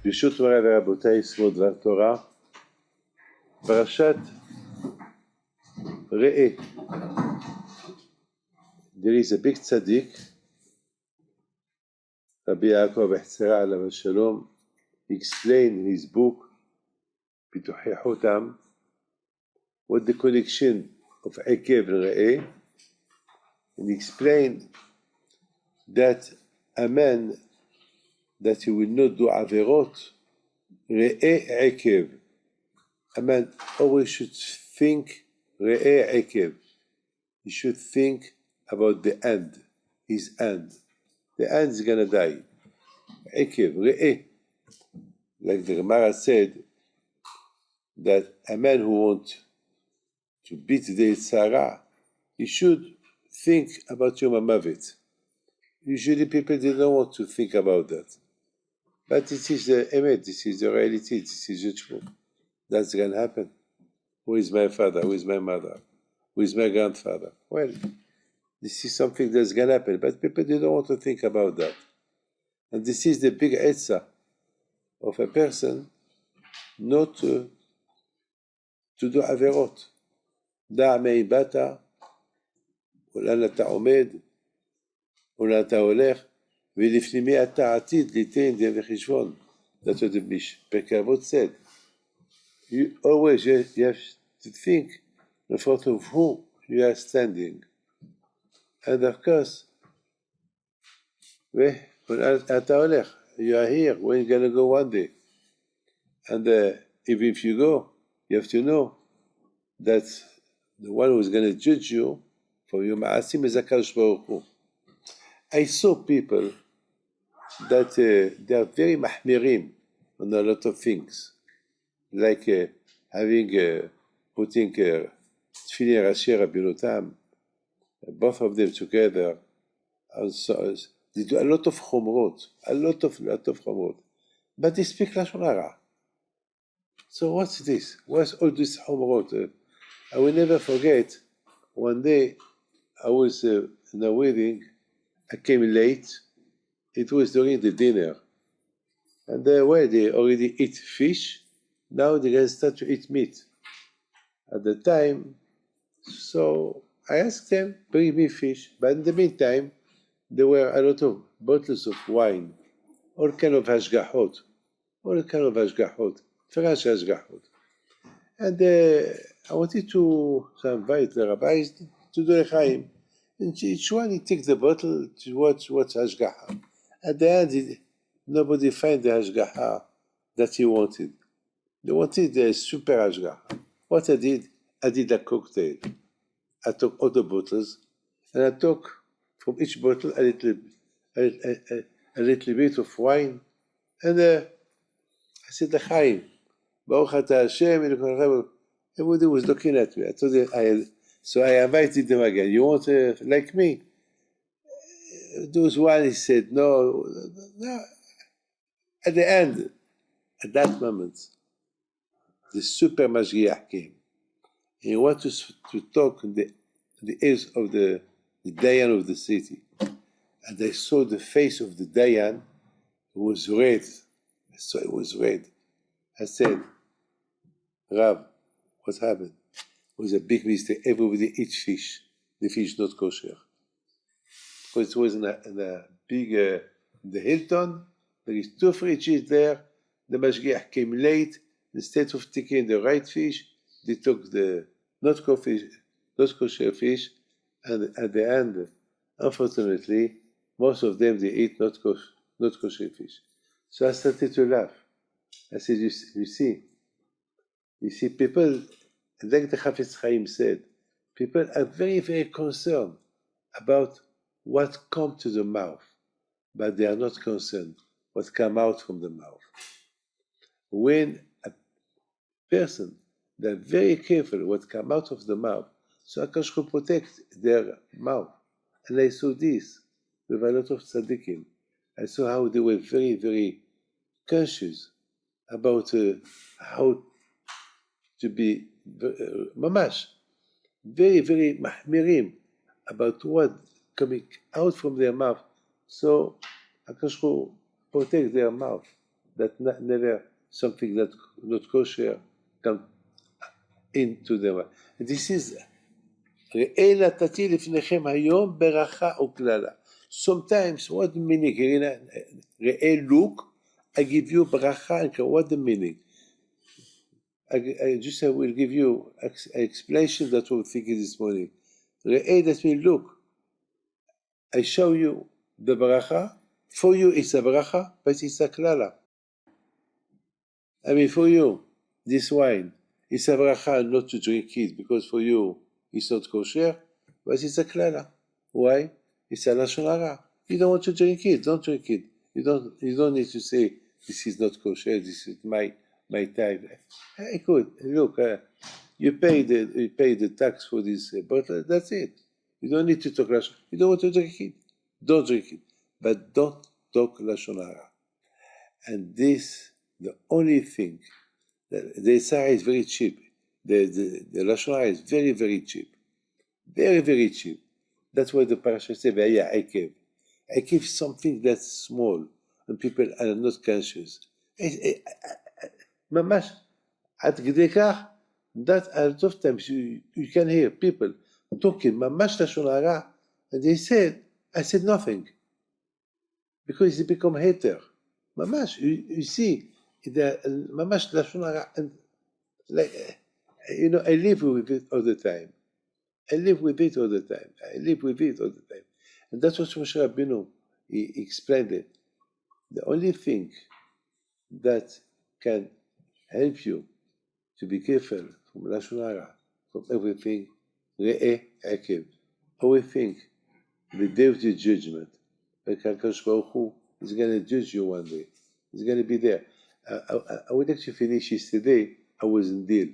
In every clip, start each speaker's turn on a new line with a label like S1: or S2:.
S1: ברשות מוריי ורבותיי, יסוד דבר תורה, פרשת ראה. There is a big tzaddik, Rabbi Yaakov Ehtzera alav shalom, explained in his book Pituchei Chotam what the connection of Ekev and Re'eh, and explained that a man that he will not do averot, Re'eh Ekev. A man always should think Re'eh Ekev. He should think about the end, his end. The end is gonna die. Ekev, Re'eh. Like the Gemara said, that a man who wants to beat the Yitzhara, he should think about Yom HaMavet. Usually people, they don't want to think about that. But this is the emet, this is the reality, this is the truth. That's going to happen. Who is my father? Who is my mother? Who is my grandfather? Well, this is something that's going to happen, but people, they don't want to think about that. And this is the big etzah of a person not to do averot. דע מאין באת, ולאן אתה עומד, ולאן אתה הולך, ולפני מי אתה עתיד ליתן דין וחשבון. That's what the Pirkei Avot said. You always you have to think in front of whom you are standing. And of course, ולאן אתה הולך, you are here, when you're going to go one day. And even if you go, you have to know that the one who is going to judge you for your ma'asim is HaKadosh Baruch Hu. I saw people that they are very mahmirim on a lot of things, like having putting Tefillin Rashi Rabbinotam, both of them together. Also, they do a lot of chomrot, a lot of chomrot, but they speak Lashon Hara. So what's this? What's all this chomrot? I will never forget, one day I was in a wedding, I came late, it was during the dinner, and they already eat fish, now they're going to start to eat meat. At the time, so I asked them, bring me fish, but in the meantime, there were a lot of bottles of wine, all kind of hashgahot, fresh hashgahot. And I wanted to invite the rabbis to do L'chaim. And each one, he takes the bottle to watch Hashgaha. At the end, nobody found the Hashgaha that he wanted. They wanted the super Hashgaha. What I did a cocktail. I took all the bottles, and I took from each bottle a little bit of wine. And I said, L'chaim. Baruch Ata Hashem, everybody was looking at me. I told them, so I invited them again. You want like me? Those one, he said, no. At the end, at that moment, the super Mashgiach came. He wanted to talk in the ears of the Dayan of the city. And I saw the face of the Dayan. It was red. I saw it was red. I said, Rav, what happened? It was a big mistake. Everybody eats fish. The fish not kosher. Because it was in a big, the Hilton, there is 2 fridges there. The Mashgiach came late. Instead of taking the right fish, they took the not kosher fish. And at the end, unfortunately, most of them, they eat not kosher fish. So I started to laugh. I said, you see, people, like the Chafetz Chaim said, people are very, very concerned about what comes to the mouth, but they are not concerned what comes out from the mouth. When a person, they're very careful what comes out of the mouth, so HaKadosh Baruch Hu protect their mouth. And I saw this with a lot of tzaddikim. I saw how they were very, very conscious about how to be mamash, very, very mahmirim about what coming out from their mouth. So HaKadosh Baruch Hu protect their mouth. that never something that not kosher come into them. This is ראה נתתי לפניכם היום ברכה וקללה. Sometimes what the meaning? ראה look, I give you bracha and what the meaning? I just will give you an explanation that we're thinking this morning. ראה, that means look. I show you the bracha. For you it's a bracha, but it's a klala. I mean, for you, this wine, it's a bracha not to drink it, because for you, it's not kosher, but it's a klala. Why? It's a lashon hara. You don't want to drink it, don't drink it. You don't need to say, this is not kosher, this is my time. Hey, good, look, you pay the tax for this bottle, that's it. You don't need to talk lashon. You don't want to drink it, don't drink it. But don't talk lashon hara. And this, the only thing, the Isara is very cheap. The lashon hara is very, very cheap. Very, very cheap. That's why the parasha says, "V'haya ekev." Ekev is something that's small, and people are not conscious. Mamash, at Gdekah, that a lot of times you can hear people talking mamash lashon hara, and they said, I said nothing. Because they become hater. Mamash, you see, the mamash lashon hara, and like, I live with it all the time. And that's what Moshe Rabbeinu, he explained it. The only thing that can help you to be careful from lashon hara, from everything, re'eh ekev, everything, the day of the judgment. HaKadosh Baruch Hu is going to judge you one day. He's going to be there. I would like to finish yesterday. I was in Deal.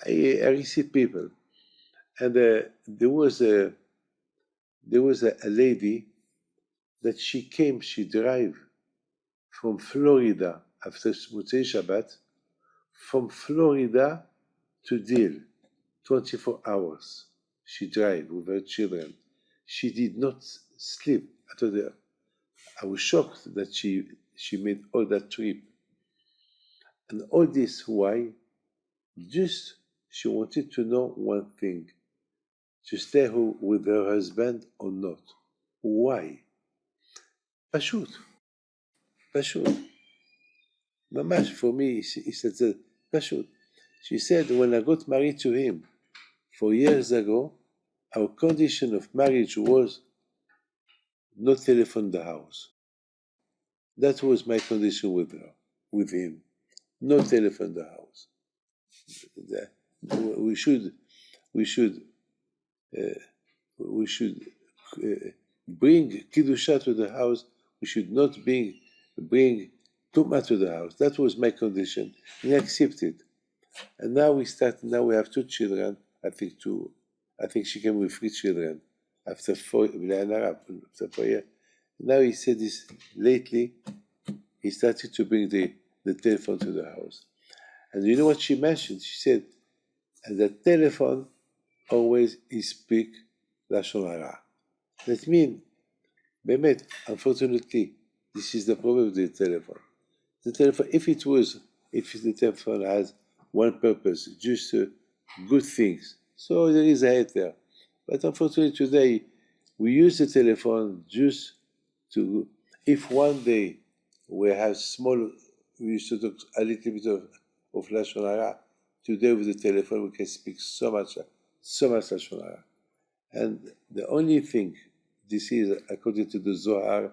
S1: I received people, and there was a lady that she drive from Florida after Motzei Shabbat, from Florida to Deal, 24 hours. She drive with her children. She did not sleep. I was shocked that she made all that trip. And all this, why? Just she wanted to know one thing, to stay with her husband or not. Why? Pashut. Mamash, for me, he said, Pashut. She said, when I got married to him 4 years ago, our condition of marriage was no telephone in the house. That was my condition with him. No telephone in the house. We should bring Kiddusha to the house. We should not bring Tumah to the house. That was my condition. And I accepted. And now we have 2 children. I think she came with 3 children. After 4 years. Now he said this lately, he started to bring the telephone to the house. And you know what she mentioned? She said, and the telephone always speak lashon hara. That means, באמת, unfortunately, this is the problem with the telephone. The telephone, if the telephone has one purpose, just good things, so there is a hater. But unfortunately today, we use the telephone just to, if one day we used to talk a little bit of lashon hara, today with the telephone we can speak so much lashon hara. And the only thing, this is according to the Zohar,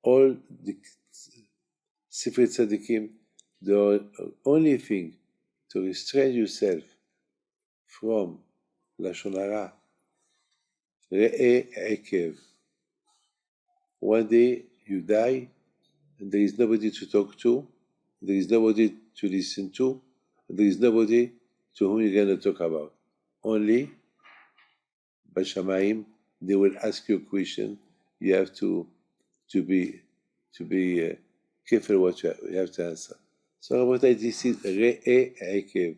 S1: all the Sifrei Tzadikim, the only thing to restrain yourself from lashon hara, re'eh ekev. One day you die, and there is nobody to talk to, there is nobody to listen to, there is nobody to whom you're going to talk about. Only Bashamayim, they will ask you a question. You have to be careful what you have to answer. So what this is re'eh ekev.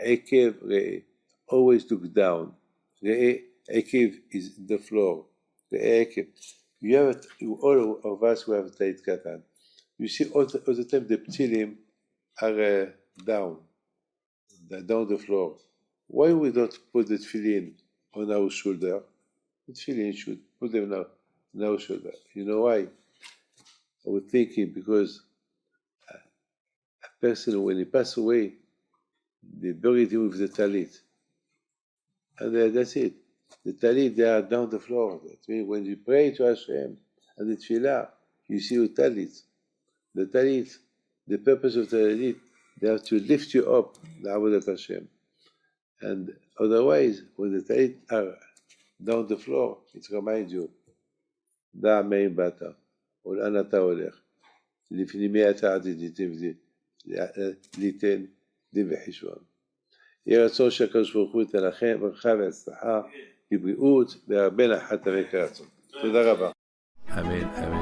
S1: Ekev re'eh. Always look down. Re'eh ekev is the floor. Re'eh ekev. All of us who have Tait Katan. You see all the time the ptilim are down the floor. Why we don't put the tefillin on our shoulder? The tefillin should put them on our shoulder. You know why? I was thinking because a person, when he passed away, they buried him with the talit. And that's it. The talit, they are down the floor. That means when you pray to Hashem and the tefillah, you see your talit. The talit, the purpose of the talit, they have to lift you up, the Avodat Hashem. And otherwise, when the talit are down the floor, it reminds you, דע מאין באת, ולאן אתה הולך, לפני מי אתה עתיד ליתן דין וחשבון. יהיה רצון שהקדוש ברוך הוא ייתן לכם ברכה והצלחה, בבריאות, והרבה נחת וקרצון. תודה רבה. אמן, אמן.